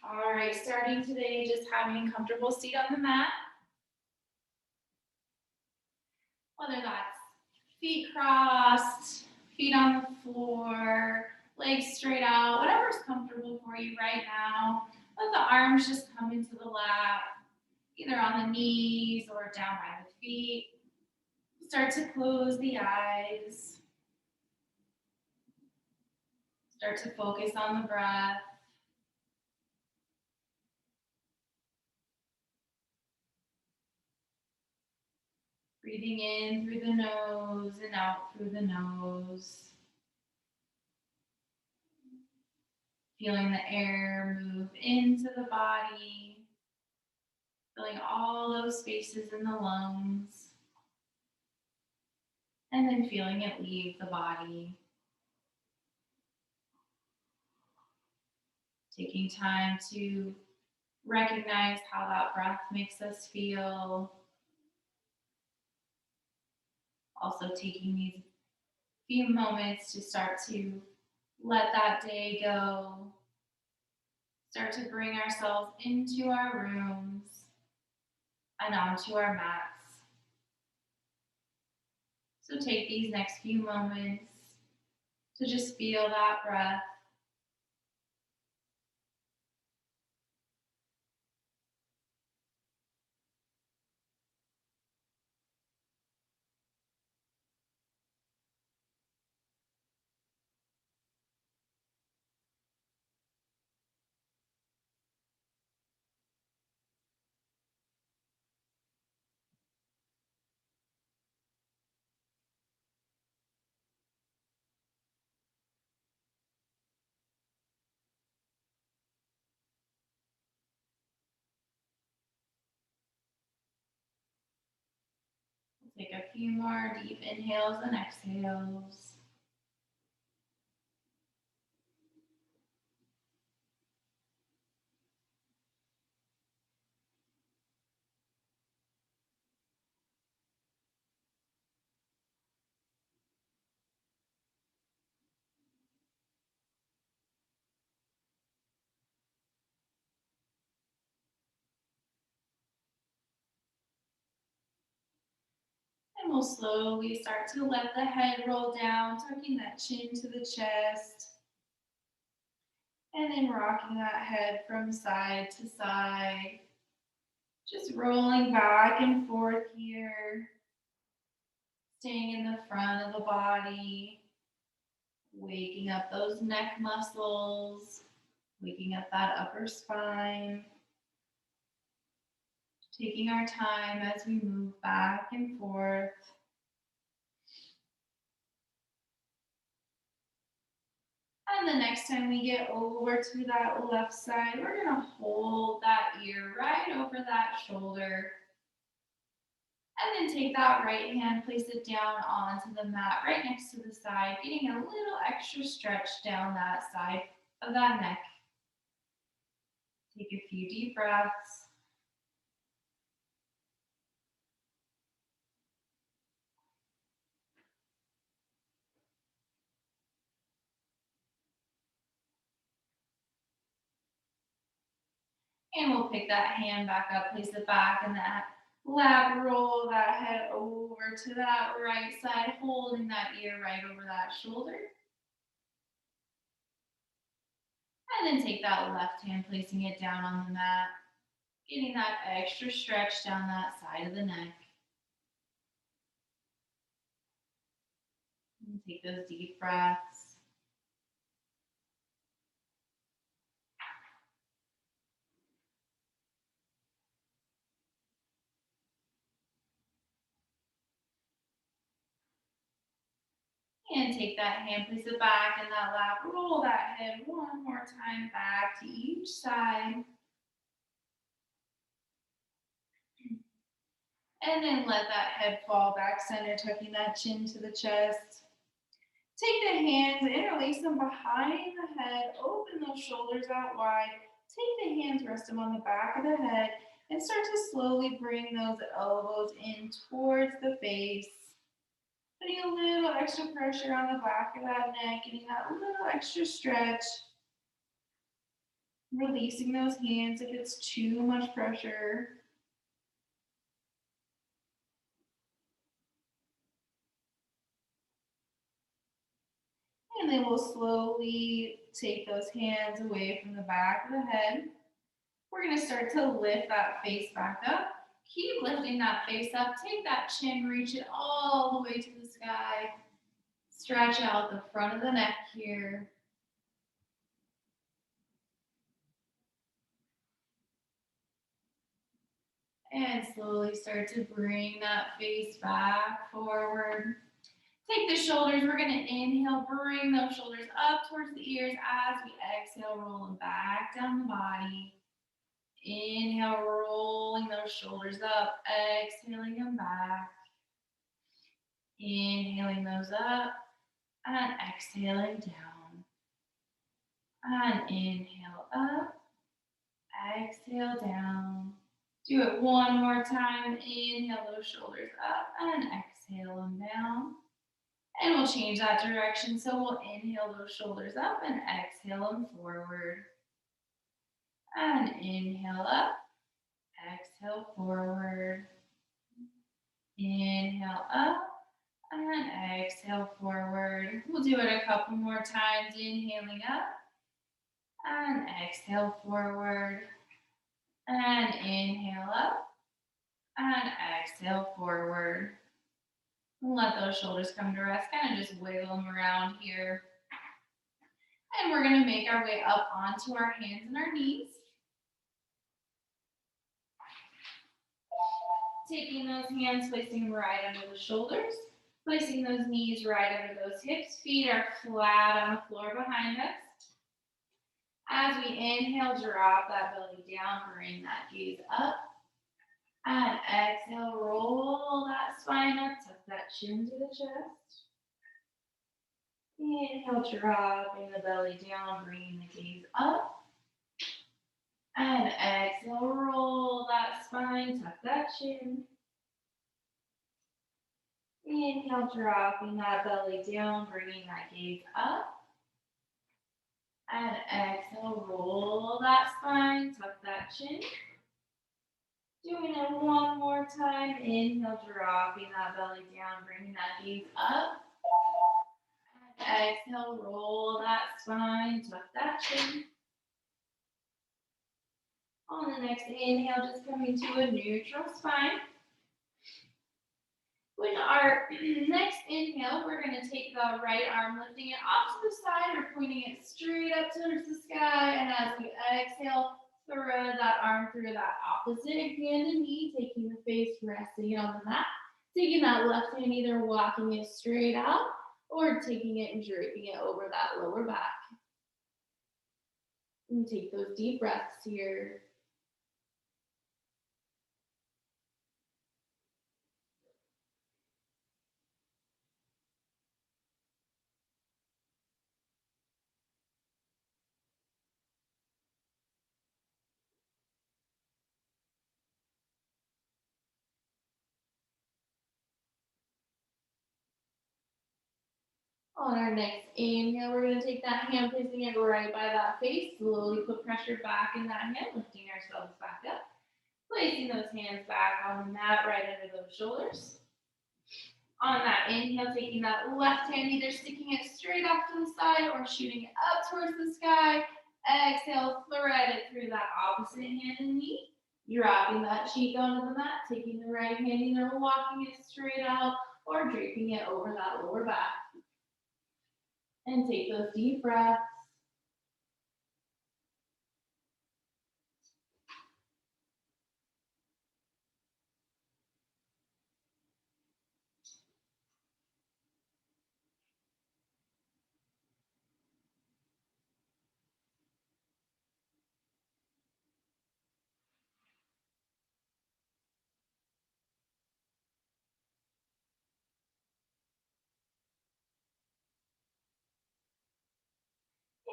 All right, starting today, just having a comfortable seat on the mat. Whether that's feet crossed, feet on the floor, legs straight out, whatever's comfortable for you right now. Let the arms just come into the lap, either on the knees or down by the feet. Start to close the eyes. Start to focus on the breath. Breathing in through the nose and out through the nose. Feeling the air move into the body. Filling all those spaces in the lungs. And then feeling it leave the body. Taking time to recognize how that breath makes us feel. Also taking these few moments to start to let that day go. Start to bring ourselves into our rooms and onto our mats. So take these next few moments to just feel that breath. Take a few more deep inhales and exhales. And we'll slowly start to let the head roll down, tucking that chin to the chest. And then rocking that head from side to side. Just rolling back and forth here. Staying in the front of the body. Waking up those neck muscles. Waking up that upper spine. Taking our time as we move back and forth. And the next time we get over to that left side, we're going to hold that ear right over that shoulder. And then take that right hand, place it down onto the mat right next to the side, getting a little extra stretch down that side of that neck. Take a few deep breaths. And we'll pick that hand back up, place it back in that lap, roll that head over to that right side, holding that ear right over that shoulder. And then take that left hand, placing it down on the mat, getting that extra stretch down that side of the neck. And take those deep breaths. And take that hand, place it back in that lap, roll that head one more time back to each side. And then let that head fall back center, tucking that chin to the chest. Take the hands, interlace them behind the head, open those shoulders out wide. Take the hands, rest them on the back of the head, and start to slowly bring those elbows in towards the face. Putting a little extra pressure on the back of that neck, getting that little extra stretch. Releasing those hands if it's too much pressure. And then we'll slowly take those hands away from the back of the head. We're going to start to lift that face back up. Keep lifting that face up. Take that chin, reach it all the way to the sky. Stretch out the front of the neck here. And slowly start to bring that face back forward. Take the shoulders. We're going to inhale, bring those shoulders up towards the ears as we exhale, rolling back down the body. Inhale, rolling those shoulders up, exhaling them back. Inhaling those up and exhaling down. And inhale up, exhale down. Do it one more time. Inhale those shoulders up and exhale them down. And we'll change that direction. So we'll inhale those shoulders up and exhale them forward. And inhale up, exhale forward. Inhale up and exhale forward. We'll do it a couple more times. Inhaling up and exhale forward. And inhale up and exhale forward. Let those shoulders come to rest. Kind of just wiggle them around here. And we're going to make our way up onto our hands and our knees. Taking those hands, placing them right under the shoulders. Placing those knees right under those hips. Feet are flat on the floor behind us. As we inhale, drop that belly down, bring that gaze up. And exhale, roll that spine up, tuck that chin to the chest. Inhale, dropping the belly down, bringing the gaze up. And exhale, roll that spine, tuck that chin. Inhale, dropping that belly down, bringing that gaze up. And exhale, roll that spine, tuck that chin. Doing it one more time. Inhale, dropping that belly down, bringing that gaze up. And exhale, roll that spine, tuck that chin. On the next inhale, just coming to a neutral spine. With our next inhale, we're going to take the right arm, lifting it off to the side or pointing it straight up towards the sky. And as we exhale, thread that arm through that opposite hand and knee, taking the face, resting it on the mat. Taking that left hand, either walking it straight out or taking it and draping it over that lower back. And take those deep breaths here. On our next inhale, we're going to take that hand, placing it right by that face. Slowly put pressure back in that hand, lifting ourselves back up. Placing those hands back on the mat, right under those shoulders. On that inhale, taking that left hand, either sticking it straight off to the side or shooting it up towards the sky. Exhale, thread it through that opposite hand and knee. Dropping that cheek onto the mat, taking the right hand, either walking it straight out or draping it over that lower back. And take those deep breaths.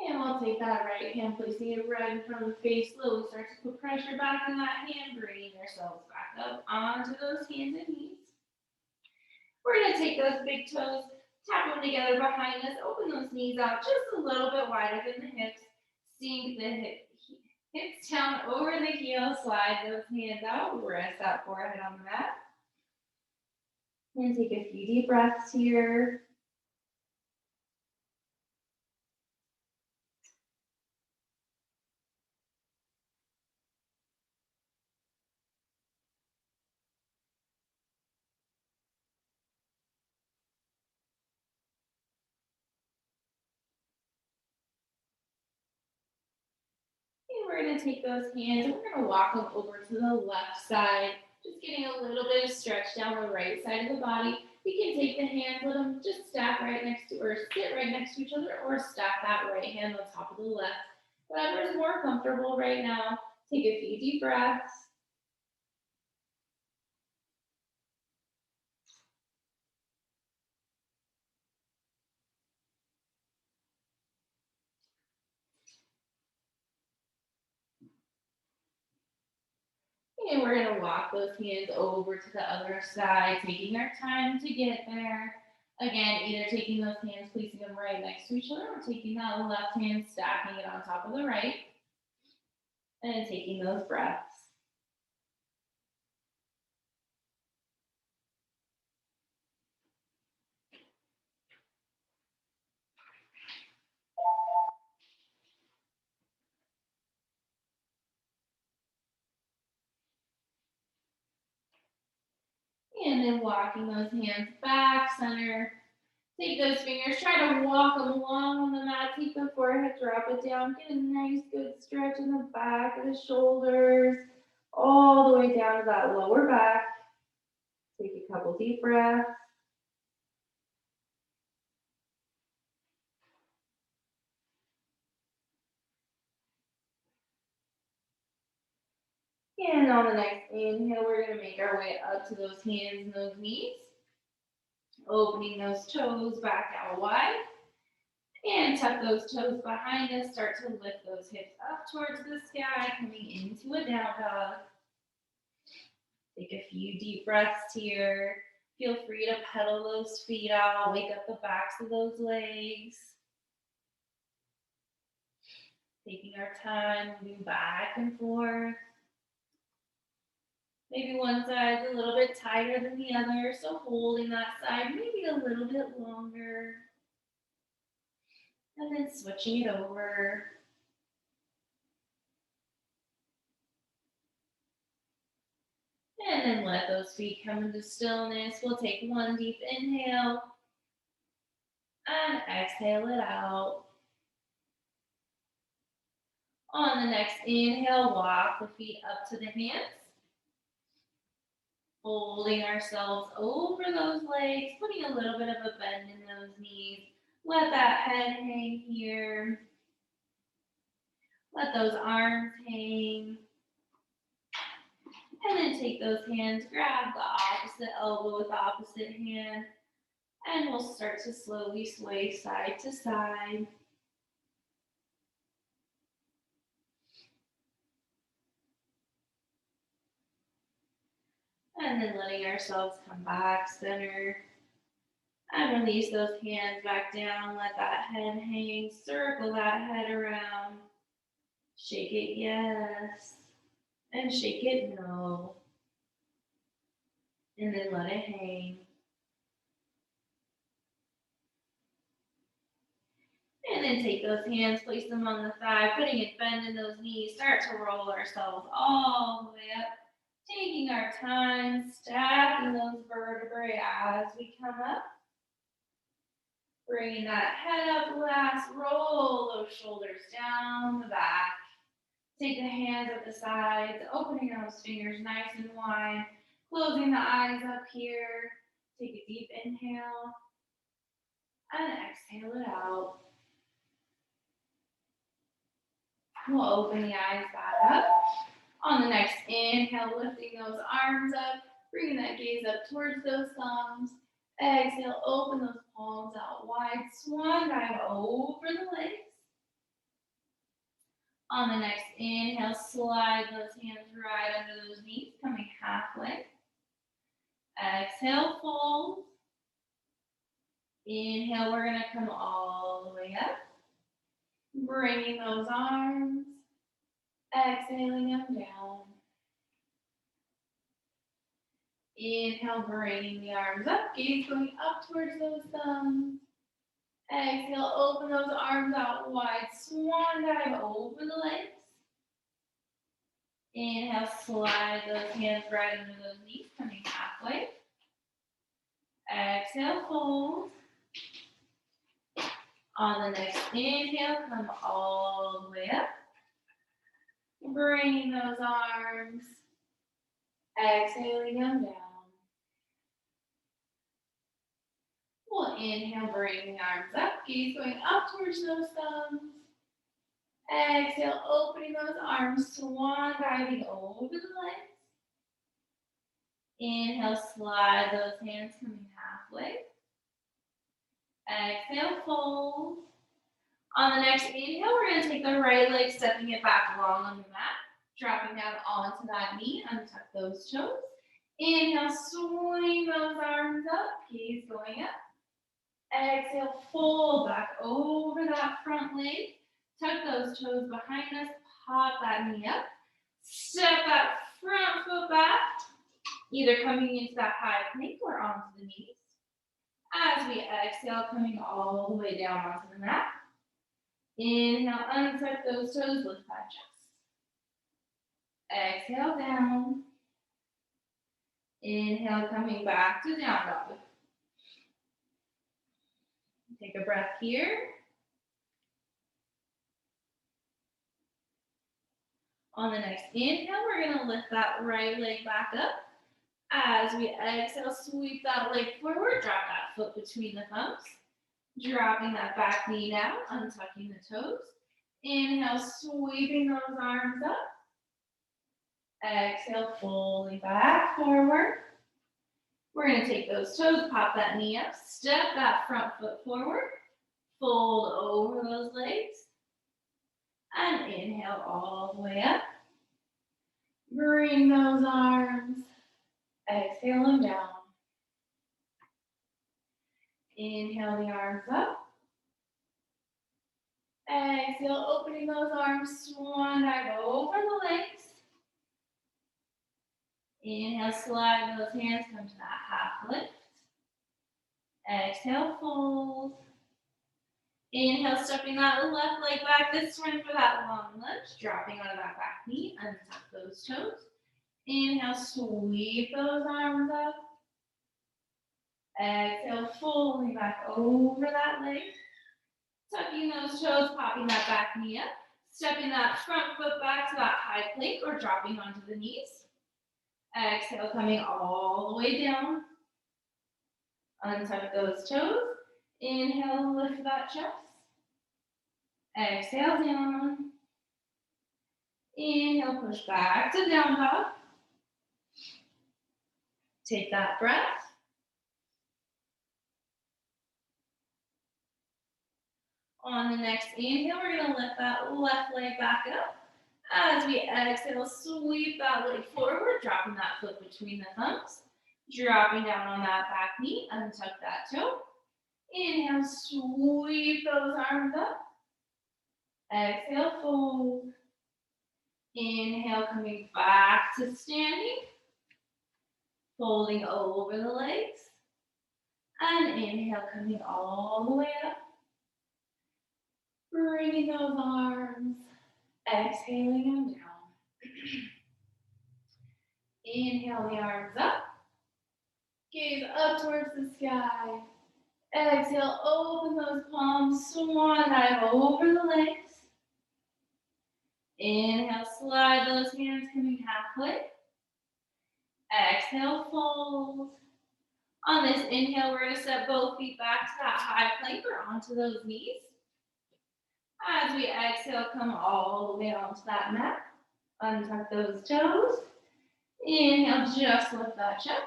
And we'll take that right hand, placing it right in front of the face. Slowly start to put pressure back in that hand, bringing yourselves back up onto those hands and knees. We're going to take those big toes, tap them together behind us, open those knees out just a little bit wider than the hips. Sink the Hips down over the heel, slide those hands out, rest that forehead on the mat. And take a few deep breaths here. And we're going to take those hands and we're going to walk them over to the left side, just getting a little bit of stretch down the right side of the body. You can take the hands, let them just stack right next to, or sit right next to each other, or stack that right hand on top of the left. Whatever is more comfortable right now. Take a few deep breaths. And we're going to walk those hands over to the other side, taking our time to get there. Again, either taking those hands, placing them right next to each other, or taking that left hand, stacking it on top of the right, and taking those breaths. And then walking those hands back, center. Take those fingers, try to walk them along on the mat. Take the forehead, drop it down. Get a nice, good stretch in the back of the shoulders, all the way down to that lower back. Take a couple deep breaths. And on the next inhale, we're going to make our way up to those hands and those knees. Opening those toes back out wide. And tuck those toes behind us. Start to lift those hips up towards the sky, coming into a down dog. Take a few deep breaths here. Feel free to pedal those feet out. Wake up the backs of those legs. Taking our time, moving back and forth. Maybe one side's a little bit tighter than the other, so holding that side maybe a little bit longer. And then switching it over. And then let those feet come into stillness. We'll take one deep inhale and exhale it out. On the next inhale, walk the feet up to the hands. Folding ourselves over those legs, putting a little bit of a bend in those knees. Let that head hang here. Let those arms hang. And then take those hands, grab the opposite elbow with the opposite hand, and we'll start to slowly sway side to side. And then letting ourselves come back, center. And release those hands back down. Let that head hang. Circle that head around. Shake it yes. And shake it no. And then let it hang. And then take those hands, place them on the thigh, putting a bend in those knees. Start to roll ourselves all the way up. Taking our time, stacking those vertebrae as we come up. Bringing that head up last, roll those shoulders down the back. Take the hands at the sides, opening those fingers nice and wide, closing the eyes up here. Take a deep inhale and exhale it out. We'll open the eyes back up. On the next inhale, lifting those arms up, bringing that gaze up towards those thumbs. Exhale, open those palms out wide, swan dive over the legs. On the next inhale, slide those hands right under those knees, coming halfway. Exhale, fold. Inhale, we're gonna come all the way up. Bringing those arms Exhaling them down. Inhale, bringing the arms up, gaze going up towards those thumbs. Exhale, open those arms out wide, swan dive over the legs. Inhale, slide those hands right under those knees, coming halfway. Exhale, fold. On the next inhale, come all the way up. Bringing those arms. Exhaling them down. We'll inhale, bring the arms up, gaze going up towards those thumbs. Exhale, opening those arms, swan diving over the legs. Inhale, slide those hands coming halfway. Exhale, fold. On the next inhale, we're going to take the right leg, stepping it back long on the mat, dropping down onto that knee, untuck those toes. Inhale, swing those arms up, gaze going up. Exhale, fold back over that front leg. Tuck those toes behind us, pop that knee up. Step that front foot back, either coming into that high plank or onto the knees. As we exhale, coming all the way down onto the mat. Inhale, untuck those toes, lift that chest. Exhale, down. Inhale, coming back to down dog. Take a breath here. On the next inhale, we're going to lift that right leg back up. As we exhale, sweep that leg forward, drop that foot between the thumbs. Dropping that back knee down, untucking the toes. Inhale, sweeping those arms up. Exhale, folding back forward. We're going to take those toes, pop that knee up, step that front foot forward, fold over those legs, and inhale all the way up. Bring those arms, exhale them down. Inhale the arms up. Exhale, opening those arms, swan dive over the legs. Inhale, slide those hands, come to that half lift. Exhale, fold. Inhale, stepping that left leg back, this one for that long lunge, dropping onto that back knee, untuck those toes. Inhale, sweep those arms up. Exhale, folding back over that leg. Tucking those toes, popping that back knee up. Stepping that front foot back to that high plank or dropping onto the knees. Exhale, coming all the way down. Untuck those toes. Inhale, lift that chest. Exhale, down. Inhale, push back to down dog. Take that breath. On the next inhale, we're going to lift that left leg back up. As we exhale, sweep that leg forward, dropping that foot between the thumbs. Dropping down on that back knee, untuck that toe. Inhale, sweep those arms up. Exhale, fold. Inhale, coming back to standing. Folding over the legs. And inhale, coming all the way up. Bringing those arms. Exhaling them down. Inhale the arms up. Gaze up towards the sky. Exhale, open those palms, swan dive over the legs. Inhale, slide those hands coming halfway. Exhale, fold. On this inhale, we're going to step both feet back to that high plank or onto those knees. As we exhale, come all the way onto that mat. Untuck those toes. Inhale, just lift that chest.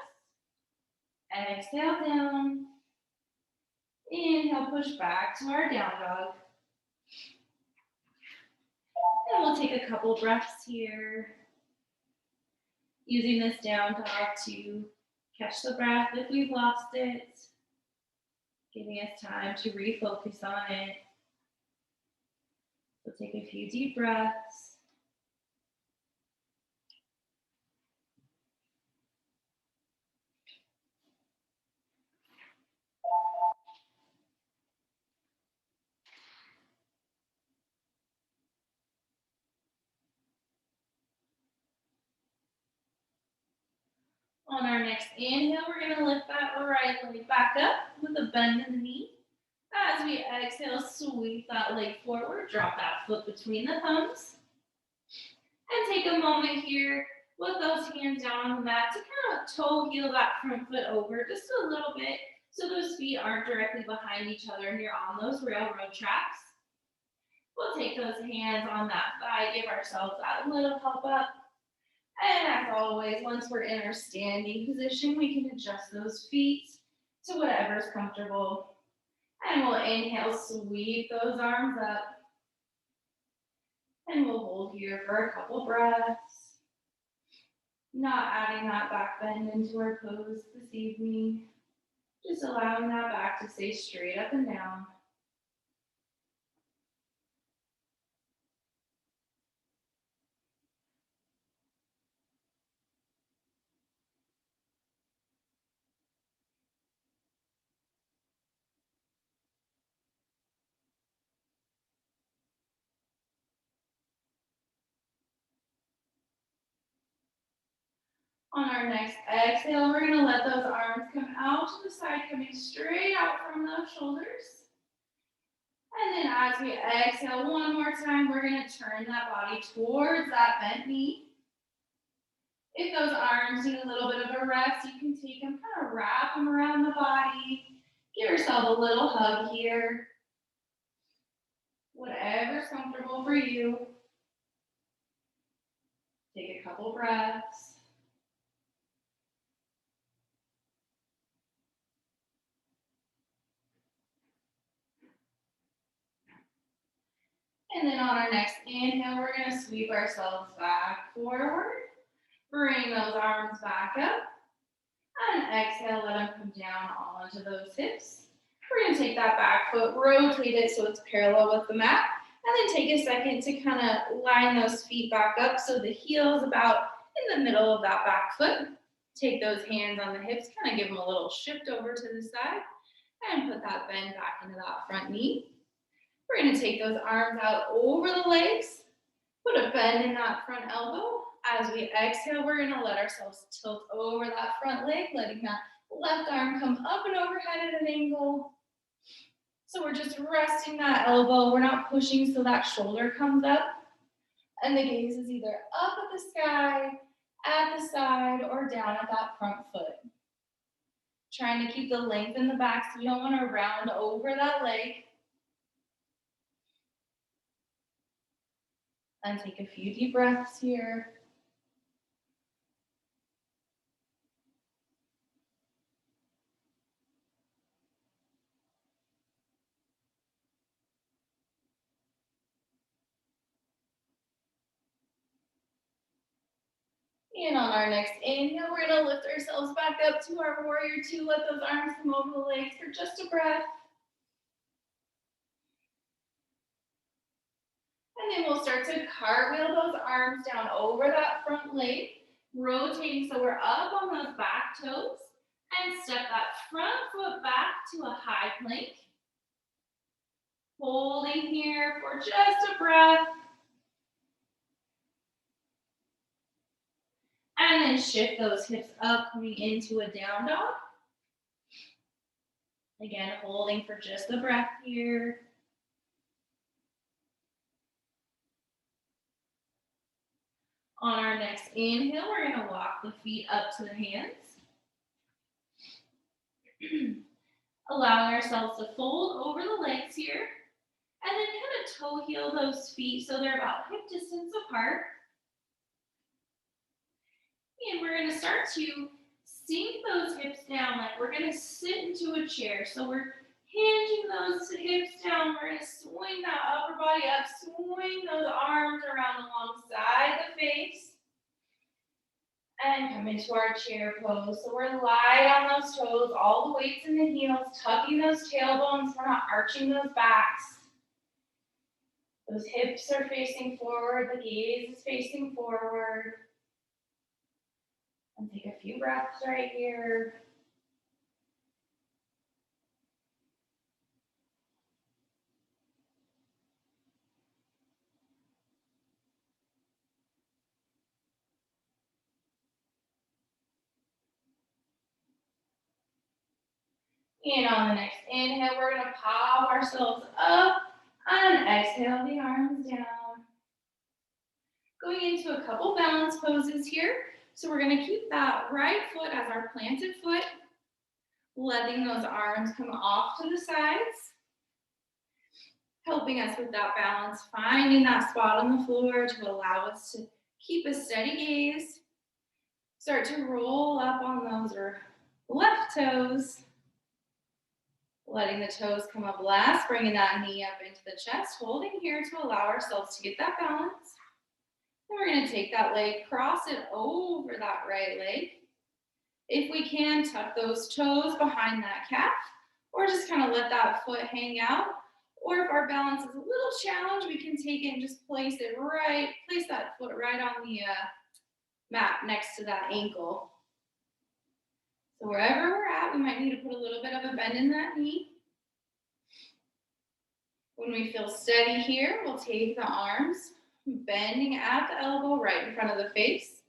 Exhale, down. Inhale, push back to our down dog. And we'll take a couple breaths here. Using this down dog to catch the breath if we've lost it. Giving us time to refocus on it. So take a few deep breaths. On our next inhale, we're going to lift that right leg back up with a bend in the knee. As we exhale, sweep that leg forward, drop that foot between the thumbs. And take a moment here with those hands down on the mat to kind of toe heel that front foot over just a little bit so those feet aren't directly behind each other and you're on those railroad tracks. We'll take those hands on that thigh, give ourselves that little help up. And as always, once we're in our standing position, we can adjust those feet to whatever's comfortable. And we'll inhale, sweep those arms up. And we'll hold here for a couple breaths. Not adding that back bend into our pose this evening. Just allowing that back to stay straight up and down. On our next exhale, we're going to let those arms come out to the side, coming straight out from those shoulders. And then as we exhale one more time, we're going to turn that body towards that bent knee. If those arms need a little bit of a rest, you can take them, kind of wrap them around the body. Give yourself a little hug here. Whatever's comfortable for you. Take a couple breaths. And then on our next inhale, we're going to sweep ourselves back forward. Bring those arms back up. And exhale, let them come down onto those hips. We're going to take that back foot, rotate it so it's parallel with the mat. And then take a second to kind of line those feet back up so the heel is about in the middle of that back foot. Take those hands on the hips, kind of give them a little shift over to the side. And put that bend back into that front knee. We're going to take those arms out over the legs. Put a bend in that front elbow. As we exhale, we're going to let ourselves tilt over that front leg, letting that left arm come up and overhead at an angle. So we're just resting that elbow. We're not pushing so that shoulder comes up. And the gaze is either up at the sky, at the side, or down at that front foot. Trying to keep the length in the back so we don't want to round over that leg. And take a few deep breaths here. And on our next inhale, we're going to lift ourselves back up to our warrior two. Let those arms come over the legs for just a breath. And then we'll start to cartwheel those arms down over that front leg, rotating so we're up on those back toes. And step that front foot back to a high plank. Holding here for just a breath. And then shift those hips up, coming into a down dog. Again, holding for just a breath here. On our next inhale, we're going to walk the feet up to the hands. Allowing ourselves to fold over the legs here. And then kind of toe heel those feet so they're about hip distance apart. And we're going to start to sink those hips down like we're going to sit into a chair. So we're hinging those hips down. We're going to swing that upper body up, swing those arms around alongside the face. And come into our chair pose. So we're light on those toes, all the weights in the heels, tucking those tailbones. We're not arching those backs. Those hips are facing forward. The gaze is facing forward. And take a few breaths right here. And on the next inhale, we're gonna pop ourselves up and exhale the arms down. Going into a couple balance poses here. So we're gonna keep that right foot as our planted foot, letting those arms come off to the sides, helping us with that balance, finding that spot on the floor to allow us to keep a steady gaze. Start to roll up on those left toes, letting the toes come up last, bringing that knee up into the chest, holding here to allow ourselves to get that balance. Then we're gonna take that leg, cross it over that right leg. If we can, tuck those toes behind that calf, or just kind of let that foot hang out. Or if our balance is a little challenged, we can take it and just place that foot right on the mat next to that ankle. So wherever we're at, we might need to put a little bit of a bend in that knee. When we feel steady here, we'll take the arms, bending at the elbow right in front of the face.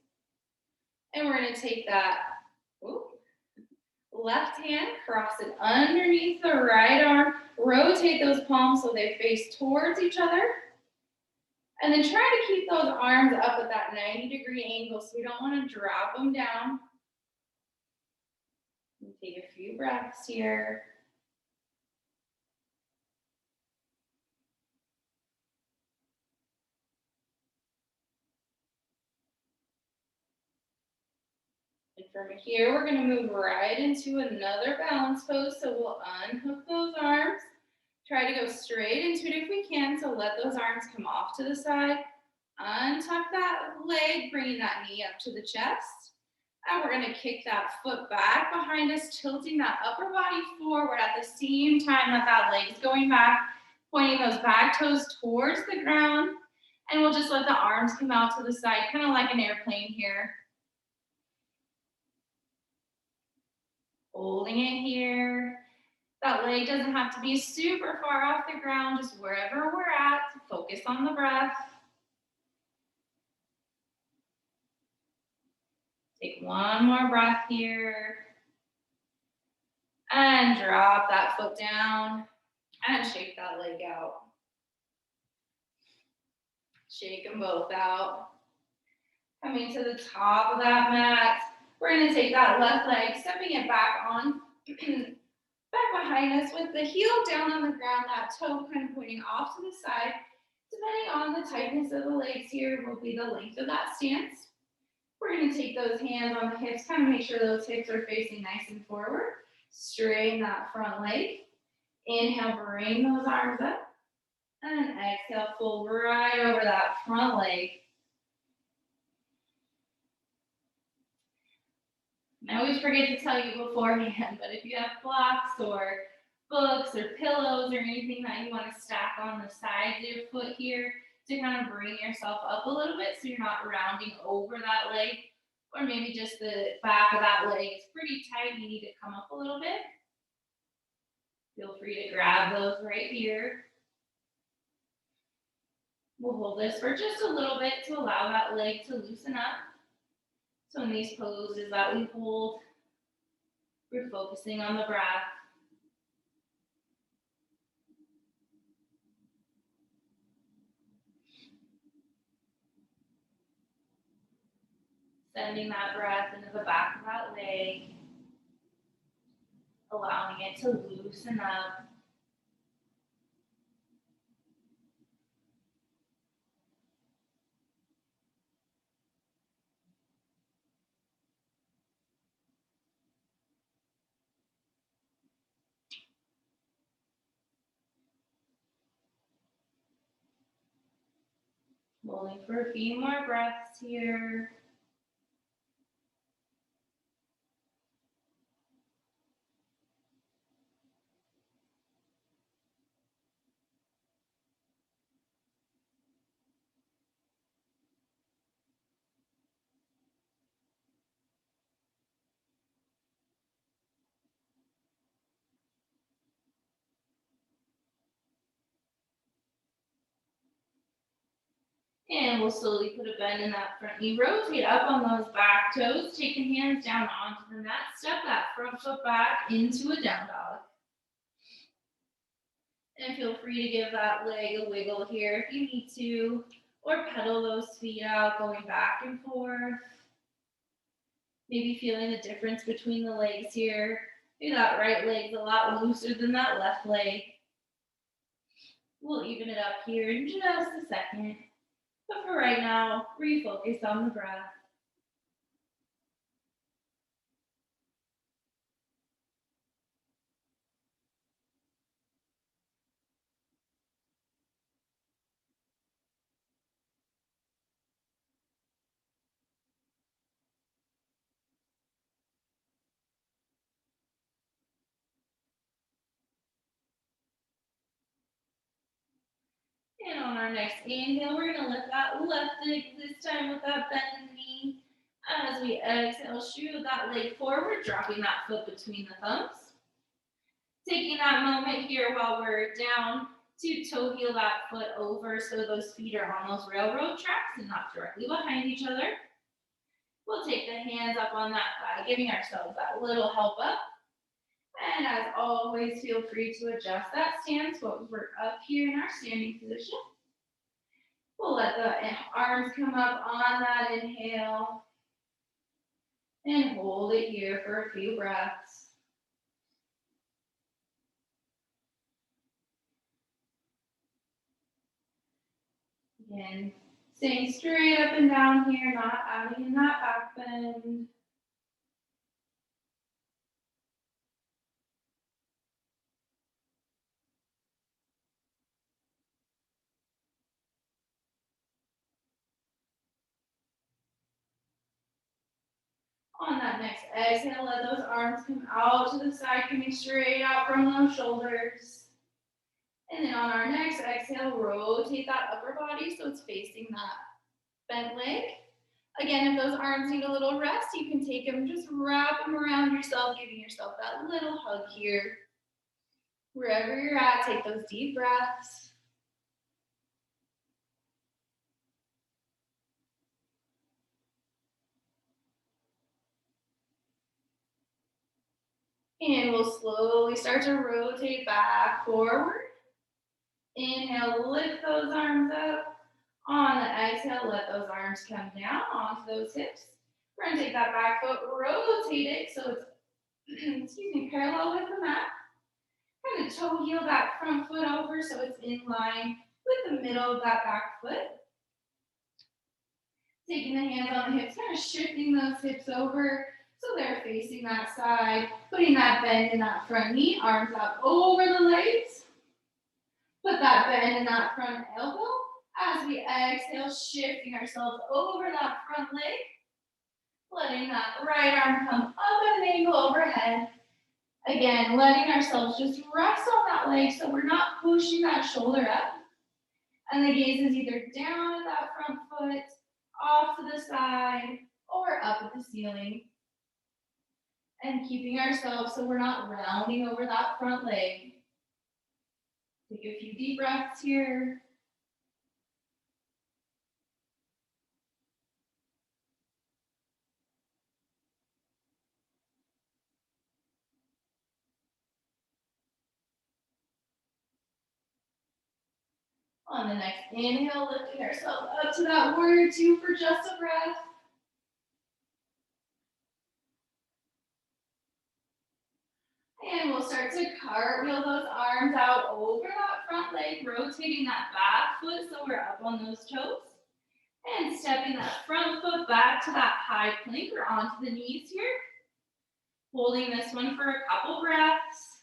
And we're gonna take that left hand, cross it underneath the right arm, rotate those palms so they face towards each other. And then try to keep those arms up at that 90-degree angle so we don't want to drop them down. And take a few breaths here. And from here, we're going to move right into another balance pose. So we'll unhook those arms. Try to go straight into it if we can. So let those arms come off to the side. Untuck that leg, bringing that knee up to the chest. And we're gonna kick that foot back behind us, tilting that upper body forward at the same time that that leg's going back, pointing those back toes towards the ground. And we'll just let the arms come out to the side, kind of like an airplane here. Holding it here. That leg doesn't have to be super far off the ground, just wherever we're at. Focus on the breath. Take one more breath here. And drop that foot down and shake that leg out. Shake them both out. Coming to the top of that mat, we're going to take that left leg, stepping it back on, back behind us with the heel down on the ground, that toe kind of pointing off to the side. Depending on the tightness of the legs here will be the length of that stance. We're going to take those hands on the hips, kind of make sure those hips are facing nice and forward. Straighten that front leg. Inhale, bring those arms up. And exhale, fold right over that front leg. I always forget to tell you beforehand, but if you have blocks or books or pillows or anything that you want to stack on the sides of your foot here to kind of bring yourself up a little bit so you're not rounding over that leg, or maybe just the back of that leg is pretty tight, you need to come up a little bit. Feel free to grab those right here. We'll hold this for just a little bit to allow that leg to loosen up. So in these poses that we hold, we're focusing on the breath. Sending that breath into the back of that leg, allowing it to loosen up. Holding for a few more breaths here. And we'll slowly put a bend in that front knee. Rotate up on those back toes, taking hands down onto the mat. Step that front foot back into a down dog. And feel free to give that leg a wiggle here if you need to, or pedal those feet out, going back and forth. Maybe feeling the difference between the legs here. Maybe that right leg's a lot looser than that left leg. We'll even it up here in just a second. But for right now, refocus on the breath. And on our next inhale, we're going to lift that left leg this time with that bend in the knee. As we exhale, shoot that leg forward, dropping that foot between the thumbs. Taking that moment here while we're down to toe heel that foot over so those feet are on those railroad tracks and not directly behind each other. We'll take the hands up on that thigh, giving ourselves that little help up. And as always, feel free to adjust that stance while we're up here in our standing position. We'll let the arms come up on that inhale and hold it here for a few breaths. Again, staying straight up and down here, not adding in that back bend. On that next exhale, let those arms come out to the side, coming straight out from those shoulders. And then on our next exhale, rotate that upper body so it's facing that bent leg. Again, if those arms need a little rest, you can take them, just wrap them around yourself, giving yourself that little hug here. Wherever you're at, take those deep breaths. And we'll slowly start to rotate back forward. Inhale, lift those arms up. On the exhale, let those arms come down onto those hips. We're going to take that back foot, rotate it so it's parallel with the mat. Kind of toe heel that front foot over so it's in line with the middle of that back foot. Taking the hands on the hips, kind of shifting those hips over so they're facing that side. Putting that bend in that front knee, arms out over the legs. Put that bend in that front elbow. As we exhale, shifting ourselves over that front leg. Letting that right arm come up at an angle overhead. Again, letting ourselves just rest on that leg so we're not pushing that shoulder up. And the gaze is either down at that front foot, off to the side, or up at the ceiling. And keeping ourselves so we're not rounding over that front leg. Take a few deep breaths here. On the next inhale, lifting ourselves up to that warrior two for just a breath. And we'll start to cartwheel those arms out over that front leg, rotating that back foot so we're up on those toes. And stepping that front foot back to that high plank or onto the knees here. Holding this one for a couple breaths.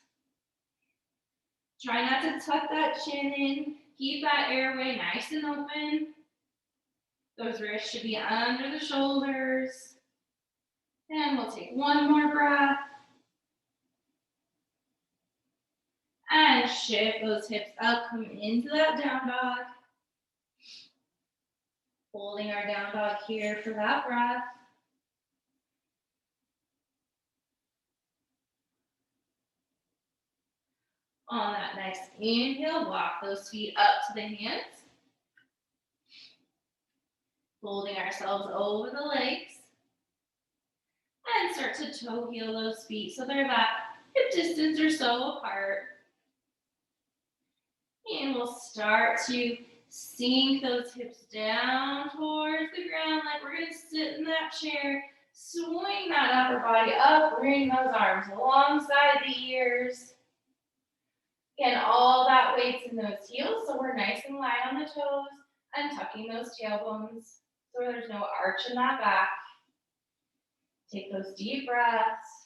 Try not to tuck that chin in. Keep that airway nice and open. Those wrists should be under the shoulders. And we'll take one more breath. And shift those hips up, come into that down dog. Holding our down dog here for that breath. On that next inhale, walk those feet up to the hands. Holding ourselves over the legs. And start to toe heel those feet so they're that hip distance or so apart. And we'll start to sink those hips down towards the ground like we're going to sit in that chair. Swing that upper body up, bring those arms alongside the ears. Again, all that weight's in those heels, so we're nice and light on the toes and tucking those tailbones so there's no arch in that back. Take those deep breaths.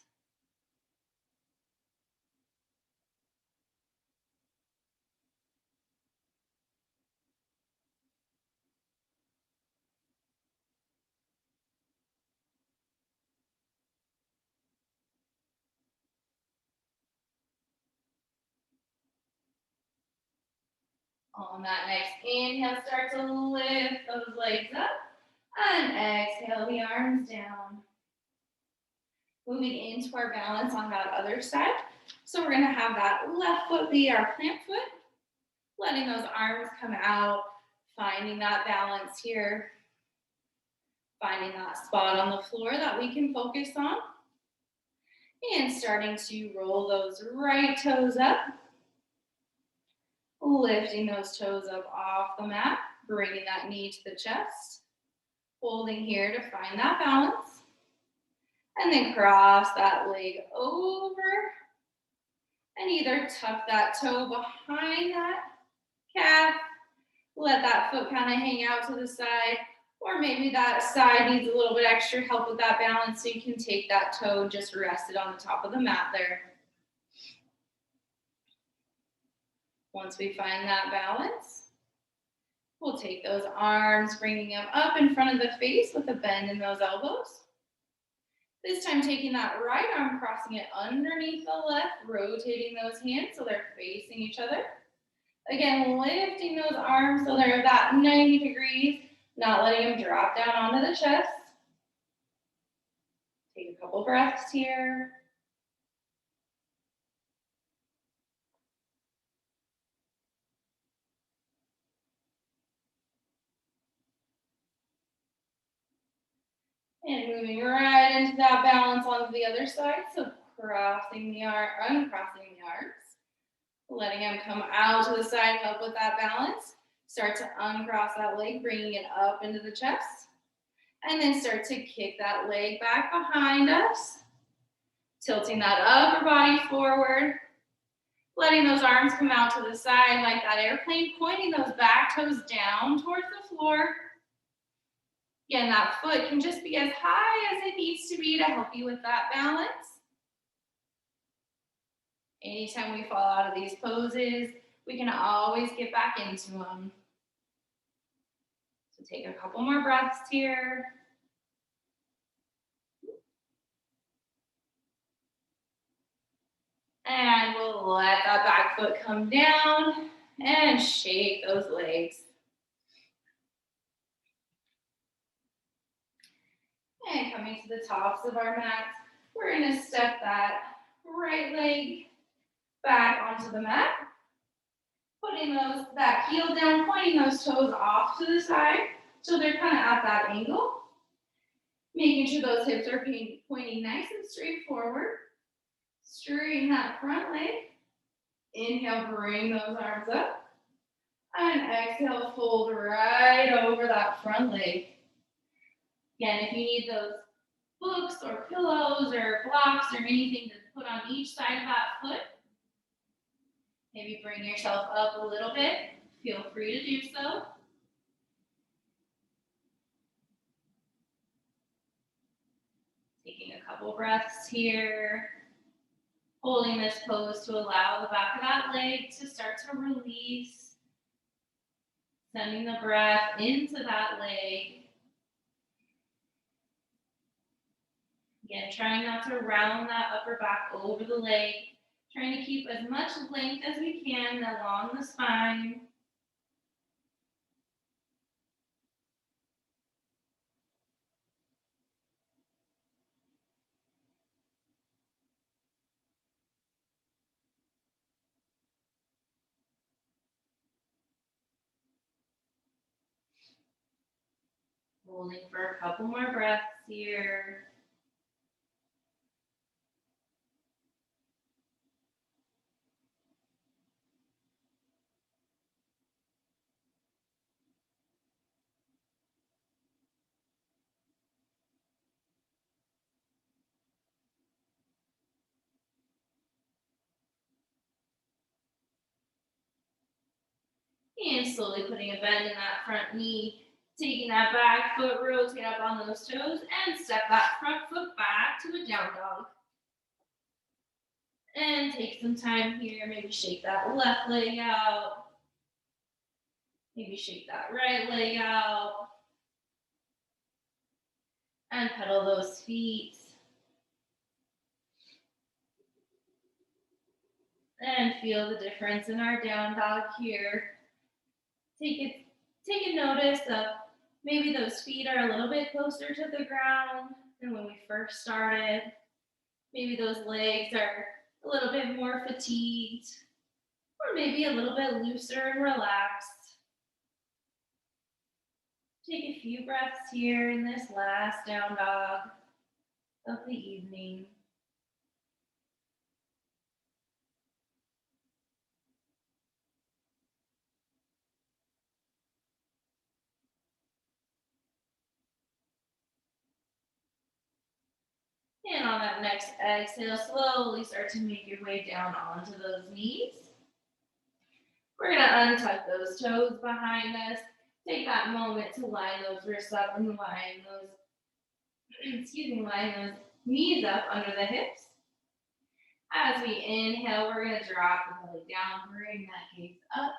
On that next inhale, start to lift those legs up. And exhale the arms down. Moving into our balance on that other side. So we're going to have that left foot be our plant foot. Letting those arms come out. Finding that balance here. Finding that spot on the floor that we can focus on. And starting to roll those right toes up. Lifting those toes up off the mat, bringing that knee to the chest. Holding here to find that balance. And then cross that leg over. And either tuck that toe behind that calf. Let that foot kind of hang out to the side. Or maybe that side needs a little bit extra help with that balance, so you can take that toe and just rest it on the top of the mat there. Once we find that balance, we'll take those arms, bringing them up in front of the face with a bend in those elbows. This time taking that right arm, crossing it underneath the left, rotating those hands so they're facing each other. Again, lifting those arms so they're about 90 degrees, not letting them drop down onto the chest. Take a couple breaths here. And moving right into that balance onto the other side. So crossing the arm, uncrossing the arms. Letting them come out to the side, help with that balance. Start to uncross that leg, bringing it up into the chest. And then start to kick that leg back behind us. Tilting that upper body forward. Letting those arms come out to the side like that airplane, pointing those back toes down towards the floor. Again, that foot can just be as high as it needs to be to help you with that balance. Anytime we fall out of these poses, we can always get back into them. So take a couple more breaths here. And we'll let that back foot come down and shake those legs. And coming to the tops of our mats, we're going to step that right leg back onto the mat. Putting that heel down, pointing those toes off to the side so they're kind of at that angle. Making sure those hips are pointing nice and straight forward. Straighten that front leg. Inhale, bring those arms up. And exhale, fold right over that front leg. Again, if you need those books or pillows or blocks or anything to put on each side of that foot, maybe bring yourself up a little bit. Feel free to do so. Taking a couple breaths here. Holding this pose to allow the back of that leg to start to release. Sending the breath into that leg. Again, trying not to round that upper back over the leg. Trying to keep as much length as we can along the spine. Holding for a couple more breaths here. And slowly putting a bend in that front knee, taking that back foot, rotate up on those toes, and step that front foot back to a down dog. And take some time here, maybe shake that left leg out, maybe shake that right leg out, and pedal those feet. And feel the difference in our down dog here. Take a notice of maybe those feet are a little bit closer to the ground than when we first started. Maybe those legs are a little bit more fatigued, or maybe a little bit looser and relaxed. Take a few breaths here in this last down dog of the evening. And on that next exhale, slowly start to make your way down onto those knees. We're going to untuck those toes behind us. Take that moment to line those wrists up and line those, line those knees up under the hips. As we inhale, we're going to drop the belly down, bring that gaze up.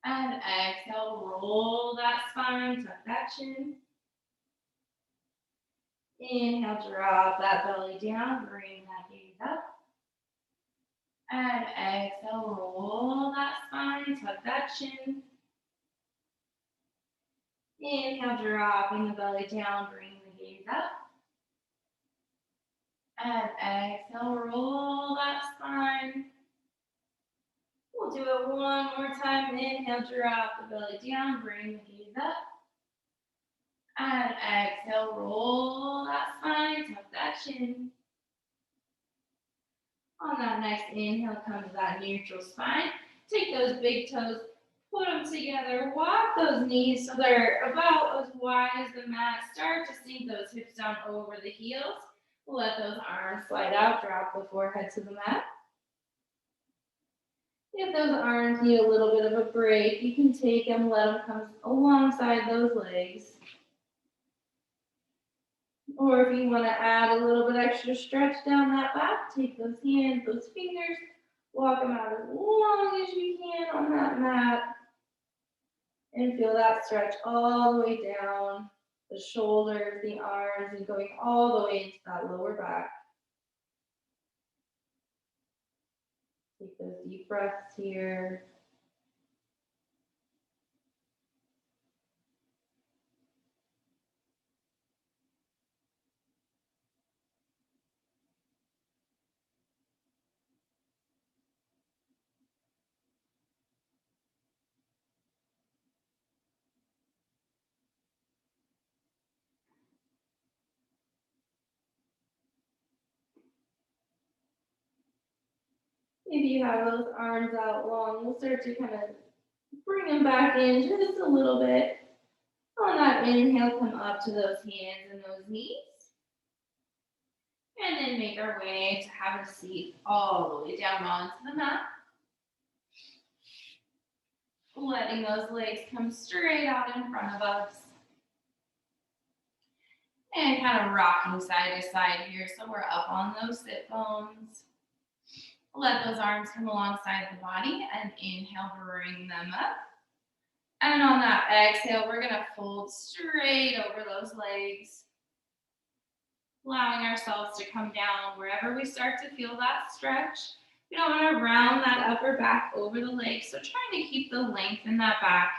And exhale, roll that spine, tuck that chin. Inhale, drop that belly down, bring that gaze up. And exhale, roll that spine, tuck that chin. Inhale, dropping the belly down, bring the gaze up. And exhale, roll that spine. We'll do it one more time. Inhale, drop the belly down, bring the gaze up. And exhale, roll that spine, tuck that chin. On that next inhale, come to that neutral spine. Take those big toes, put them together, walk those knees so they're about as wide as the mat. Start to sink those hips down over the heels. Let those arms slide out, drop the forehead to the mat. If those arms need a little bit of a break, you can take them, let them come alongside those legs. Or if you want to add a little bit extra stretch down that back, take those hands, those fingers, walk them out as long as you can on that mat. And feel that stretch all the way down the shoulders, the arms, and going all the way into that lower back. Take those deep breaths here. If you have those arms out long, we'll start to kind of bring them back in just a little bit. On that inhale, come up to those hands and those knees. And then make our way to have a seat all the way down onto the mat. Letting those legs come straight out in front of us. And kind of rocking side to side here so we're up on those sit bones. Let those arms come alongside the body and inhale, bring them up. And on that exhale, we're going to fold straight over those legs. Allowing ourselves to come down wherever we start to feel that stretch. We don't want to round that upper back over the legs, so trying to keep the length in that back.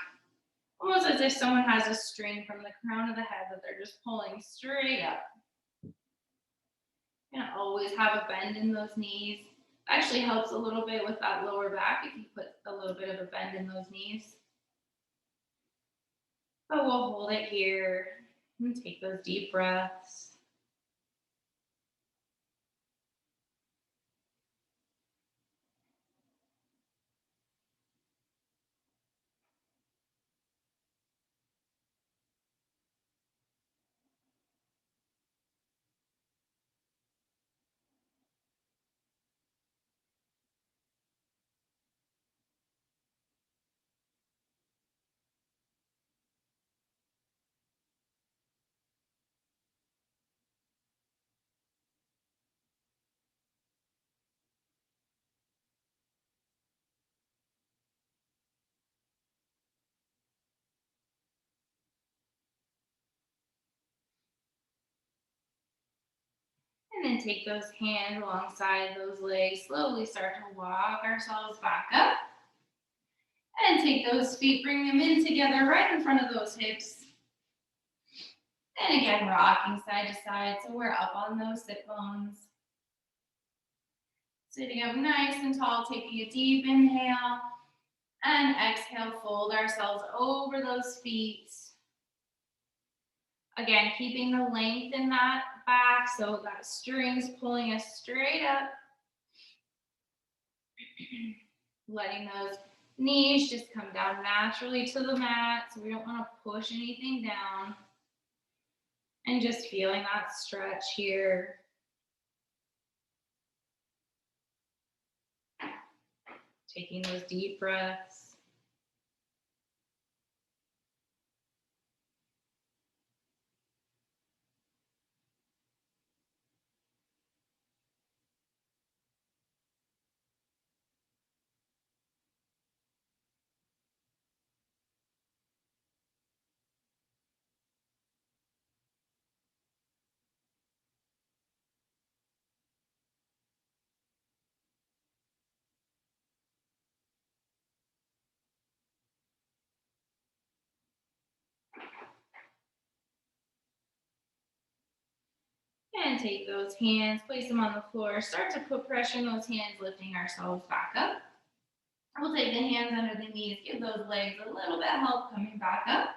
Almost as if someone has a string from the crown of the head that they're just pulling straight up. And always have a bend in those knees. Actually helps a little bit with that lower back if you put a little bit of a bend in those knees. But we'll hold it here and take those deep breaths. And then take those hands alongside those legs, slowly start to walk ourselves back up. And take those feet, bring them in together right in front of those hips. And again, rocking side to side so we're up on those sit bones. Sitting up nice and tall, taking a deep inhale. And exhale, fold ourselves over those feet. Again, keeping the length in that back so that string's pulling us straight up. Letting those knees just come down naturally to the mat, so we don't want to push anything down. And just feeling that stretch here. Taking those deep breaths. And take those hands, place them on the floor. Start to put pressure on those hands, lifting ourselves back up. We'll take the hands under the knees, give those legs a little bit of help coming back up.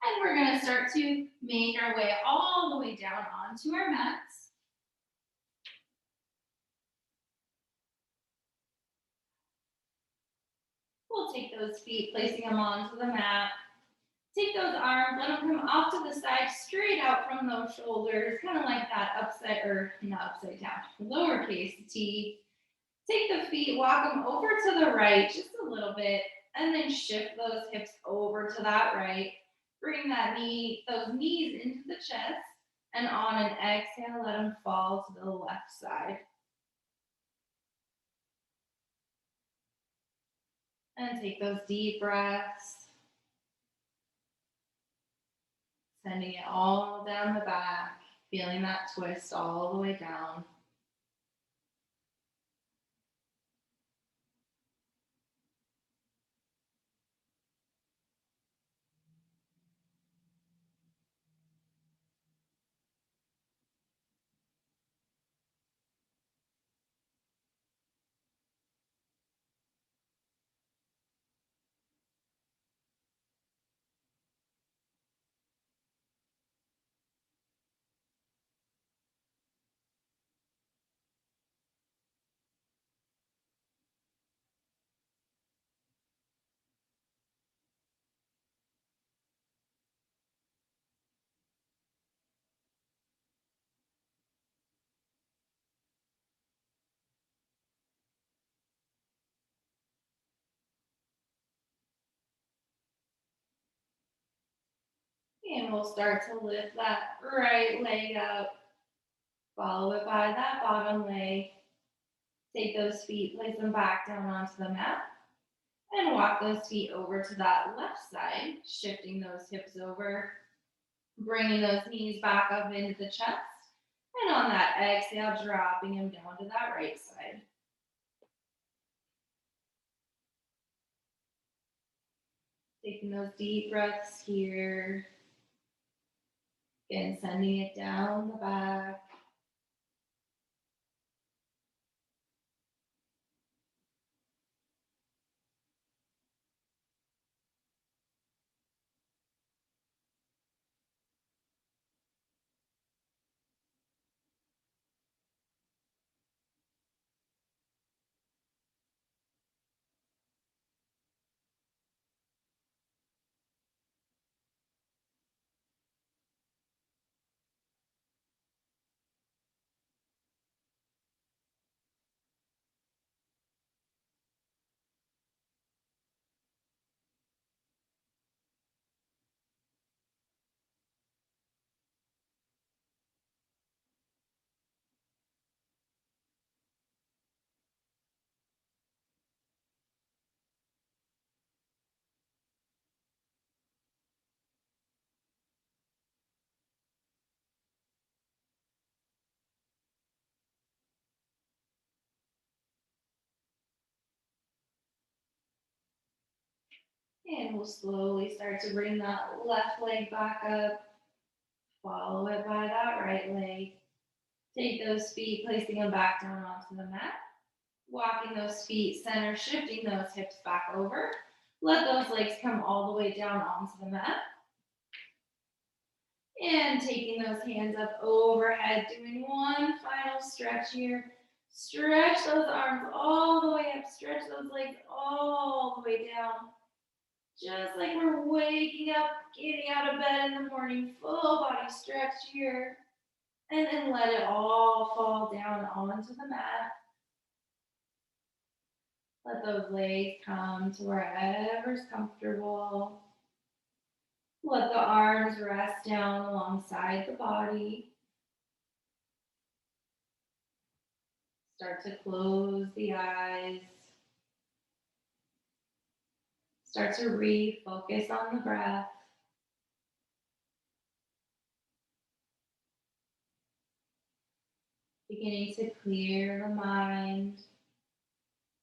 And we're going to start to make our way all the way down onto our mats. We'll take those feet, placing them onto the mat. Take those arms, let them come off to the side, straight out from those shoulders, kind of like that upside, or not upside down, lowercase t. Take the feet, walk them over to the right just a little bit, and then shift those hips over to that right. Bring those knees into the chest, and on an exhale, let them fall to the left side. And take those deep breaths. Sending it all down the back, feeling that twist all the way down. And we'll start to lift that right leg up. Follow it by that bottom leg. Take those feet, place them back down onto the mat. And walk those feet over to that left side, shifting those hips over. Bringing those knees back up into the chest. And on that exhale, dropping them down to that right side. Taking those deep breaths here. Again, sending it down the back. And we'll slowly start to bring that left leg back up. Follow it by that right leg. Take those feet, placing them back down onto the mat. Walking those feet center, shifting those hips back over. Let those legs come all the way down onto the mat. And taking those hands up overhead, doing one final stretch here. Stretch those arms all the way up, stretch those legs all the way down. Just like we're waking up, getting out of bed in the morning, full body stretch here. And then let it all fall down onto the mat. Let those legs come to wherever's comfortable. Let the arms rest down alongside the body. Start to close the eyes. Start to refocus on the breath. Beginning to clear the mind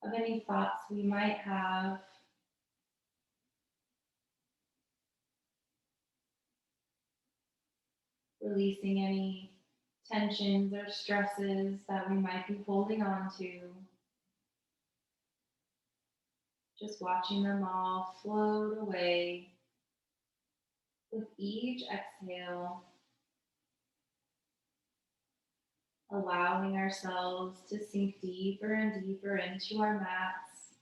of any thoughts we might have. Releasing any tensions or stresses that we might be holding on to. Just watching them all float away with each exhale, allowing ourselves to sink deeper and deeper into our mats.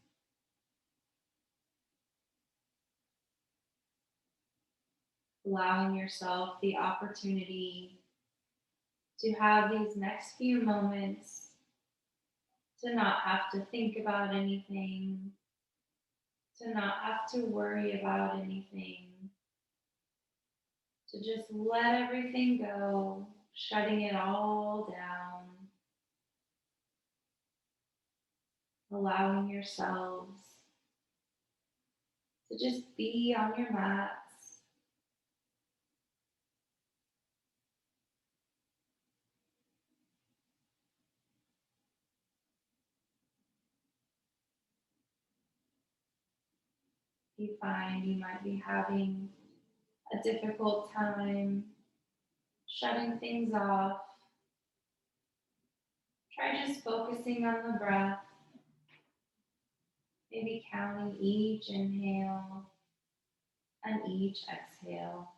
Allowing yourself the opportunity to have these next few moments to not have to think about anything, to not have to worry about anything, to just let everything go, shutting it all down, allowing yourselves to just be on your mats. You find you might be having a difficult time shutting things off. Try just focusing on the breath, maybe counting each inhale and each exhale.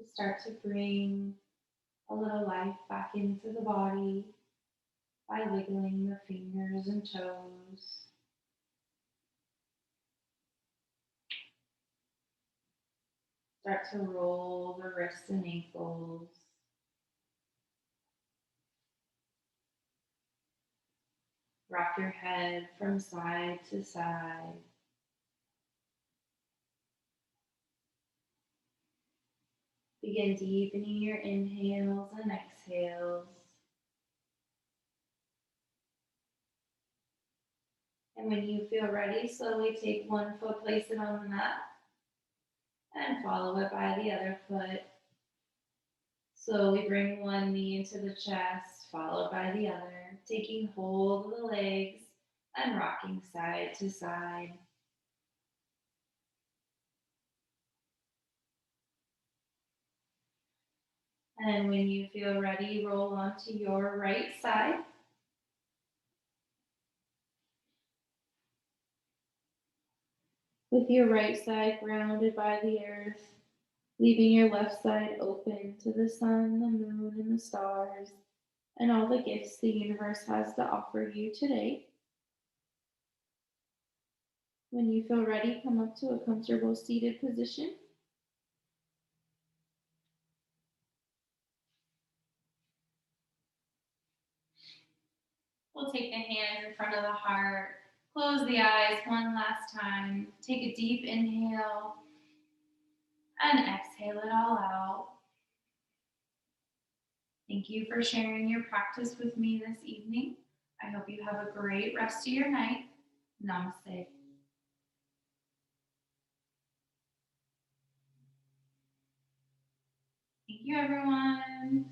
to start to bring a little life back into the body by wiggling the fingers and toes. Start to roll the wrists and ankles. Rock your head from side to side. Begin deepening your inhales and exhales. And when you feel ready, slowly take one foot, place it on the mat, and follow it by the other foot. Slowly bring one knee into the chest, followed by the other, taking hold of the legs and rocking side to side. And when you feel ready, roll onto your right side. With your right side grounded by the earth, leaving your left side open to the sun, the moon, and the stars, and all the gifts the universe has to offer you today. When you feel ready, come up to a comfortable seated position. We'll take the hands in front of the heart, close the eyes one last time, take a deep inhale, and exhale it all out. Thank you for sharing your practice with me this evening. I hope you have a great rest of your night. Namaste. Thank you, everyone.